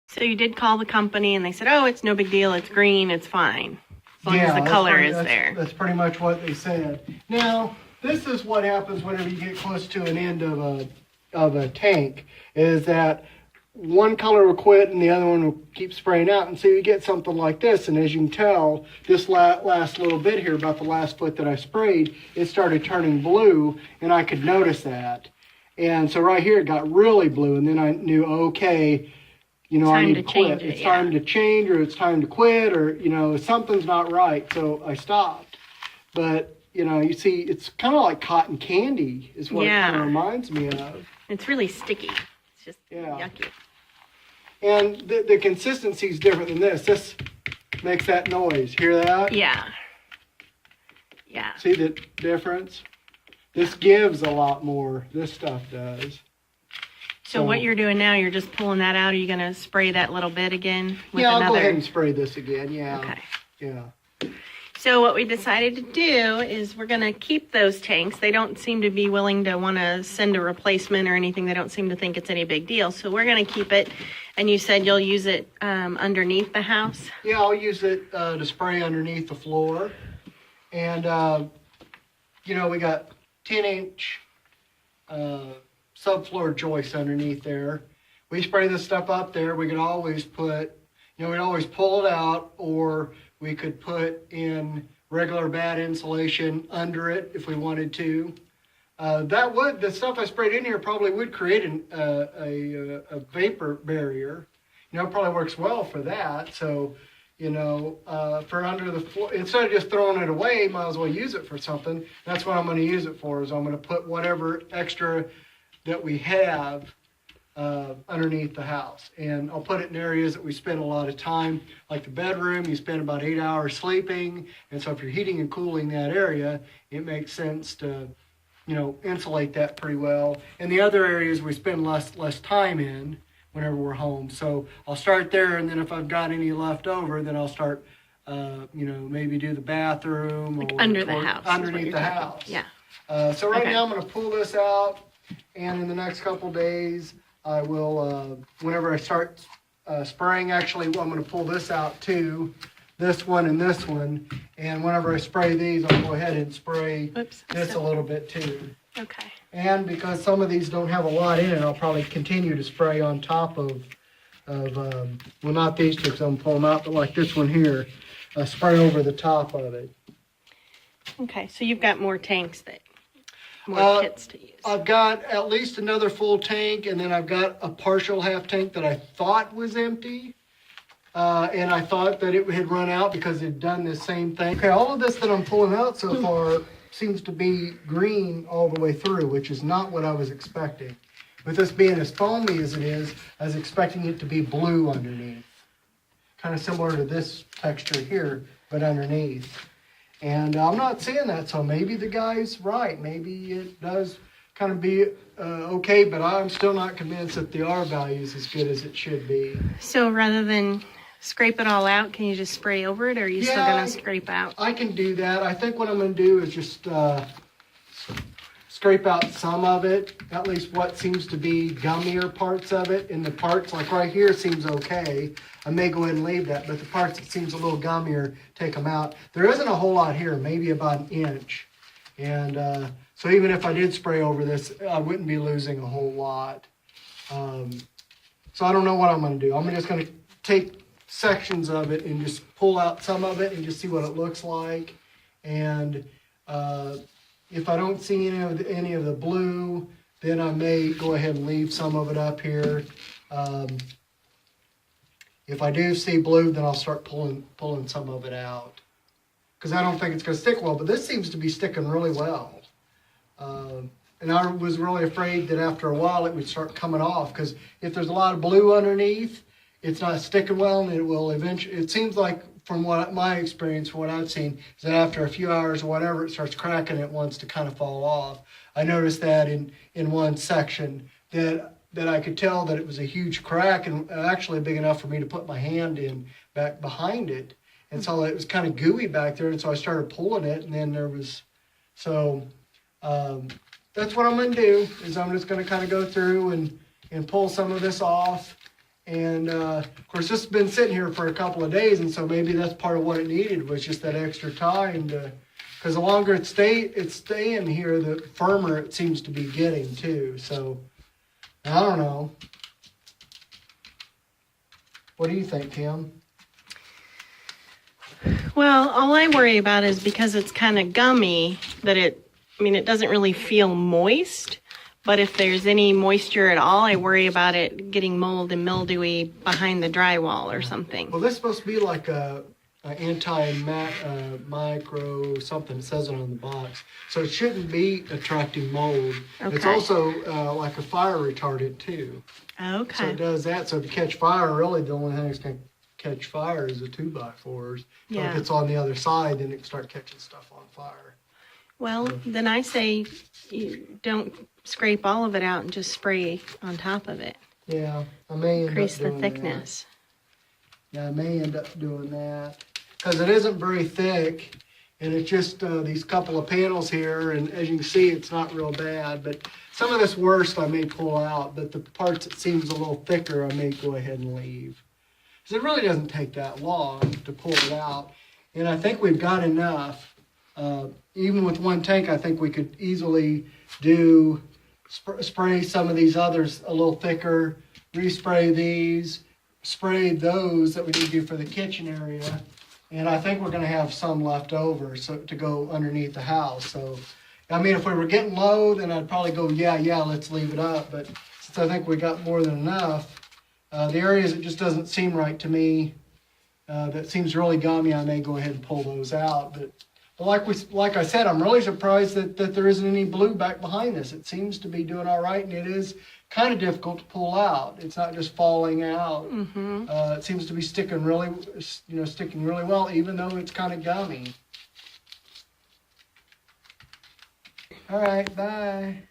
So you did call the company and they said, oh, it's no big deal. It's green. It's fine. As long as the color is there. That's pretty much what they said. Now, this is what happens whenever you get close to an end of a tank, is that one color will quit and the other one will keep spraying out. And so you get something like this. And as you can tell, this last little bit here, about the last foot that I sprayed, it started turning blue, and I could notice that. And so right here, it got really blue. And then I knew, okay, you know, I need to quit. It's time to change, or it's time to quit, or, you know, something's not right. So I stopped. But, you know, you see, it's kind of like cotton candy is what it kind of reminds me of. It's really sticky. It's just yucky. And the consistency is different than this. This makes that noise. Hear that? Yeah. Yeah. See the difference? This gives a lot more. This stuff does. So what you're doing now, you're just pulling that out. Are you going to spray that little bit again? With I'll go ahead and spray this again. Yeah. Okay. Yeah. So what we decided to do is we're going to keep those tanks. They don't seem to be willing to want to send a replacement or anything. They don't seem to think it's any big deal. So we're going to keep it. And you said you'll use it underneath the house? Yeah, I'll use it to spray underneath the floor. And, you know, we got 10-inch subfloor joists underneath there. We spray this stuff up there. We could always put, you know, we'd always pull it out, or we could put in regular bad insulation under it if we wanted to. The stuff I sprayed in here probably would create a vapor barrier. You know, it probably works well for that. So, you know, for under the floor, instead of just throwing it away, might as well use it for something. That's what I'm going to use it for, is I'm going to put whatever extra that we have underneath the house. And I'll put it in areas that we spend a lot of time, like the bedroom. You spend about 8 hours sleeping. And so if you're heating and cooling that area, it makes sense to, you know, insulate that pretty well. And the other areas we spend less time in whenever we're home. So I'll start there, and then if I've got any left over, then I'll start, you know, maybe do the bathroom. Like under the house. Underneath the house. Yeah. So right now I'm going to pull this out, and in the next couple days I will, whenever I start spraying, actually I'm going to pull this out too, this one and this one, and whenever I spray these, I'll go ahead and spray this a little bit too. Okay. And because some of these don't have a lot in it, I'll probably continue to spray on top of well, not these two because I'm pulling them out, but like this one here, spray over the top of it. Okay, so you've got more tanks more kits to use. I've got at least another full tank, and then I've got a partial half tank that I thought was empty. And I thought that it had run out because it had done the same thing. Okay, all of this that I'm pulling out so far seems to be green all the way through, which is not what I was expecting. With this being as foamy as it is, I was expecting it to be blue underneath. Kind of similar to this texture here, but underneath. And I'm not seeing that, so maybe the guy's right. Maybe it does kind of be okay, but I'm still not convinced that the R value is as good as it should be. So rather than scrape it all out, can you just spray over it, or are you still going to scrape out? I can do that. I think what I'm going to do is just scrape out some of it, at least what seems to be gummier parts of it. And the parts, like right here, seems okay. I may go ahead and leave that, but the parts that seems a little gummier, take them out. There isn't a whole lot here, maybe about 1 inch. And so even if I did spray over this, I wouldn't be losing a whole lot. So I don't know what I'm going to do. I'm just going to take sections of it and just pull out some of it and just see what it looks like. And if I don't see any of the blue, then I may go ahead and leave some of it up here. If I do see blue, then I'll start pulling some of it out, because I don't think it's going to stick well. But this seems to be sticking really well. And I was really afraid that after a while it would start coming off, because if there's a lot of blue underneath, it's not sticking well, and it will eventually. It seems like, from my experience, what I've seen, is that after a few hours or whatever, it starts cracking. It wants to kind of fall off. I noticed that in one section that I could tell that it was a huge crack, and actually big enough for me to put my hand in back behind it. And so it was kind of gooey back there, and so I started pulling it, and then there was, so that's what I'm going to do, is I'm just going to kind of go through and pull some of this off. And of course, this has been sitting here for a couple of days, and so maybe that's part of what it needed, was just that extra time to, because the longer it's staying here, the firmer it seems to be getting too. So I don't know. What do you think, Kim? Well, all I worry about is because it's kind of gummy that it doesn't really feel moist. But if there's any moisture at all, I worry about it getting mold and mildewy behind the drywall or something. Well, this is supposed to be like a anti-micro something. It says it on the box. So it shouldn't be attracting mold. Okay. It's also like a fire retardant too. Okay. So it does that. So if you catch fire, really the only thing that's going to catch fire is the 2x4s. So Yeah. if it's on the other side, then it can start catching stuff on fire. Well, then I say you don't scrape all of it out and just spray on top of it. Yeah, I may Increase end up the doing thickness. That. Yeah, I may end up doing that because it isn't very thick, and it's just these couple of panels here. And as you can see, it's not real bad. But some of this worst I may pull out, but the parts that seems a little thicker, I may go ahead and leave. Because it really doesn't take that long to pull it out, and I think we've got enough. Even with one tank, I think we could easily do spray some of these others a little thicker, respray these, spray those that we need to do for the kitchen area, and I think we're going to have some left over so to go underneath the house. So, I mean, if we were getting low, then I'd probably go, yeah, let's leave it up. But since I think we got more than enough, the areas that just doesn't seem right to me, that seems really gummy, I may go ahead and pull those out. But like I said, I'm really surprised that there isn't any blue back behind this. It seems to be doing all right, and it is kind of difficult to pull out. It's not just falling out. Mm-hmm. It seems to be sticking really well, even though it's kind of gummy. All right, bye.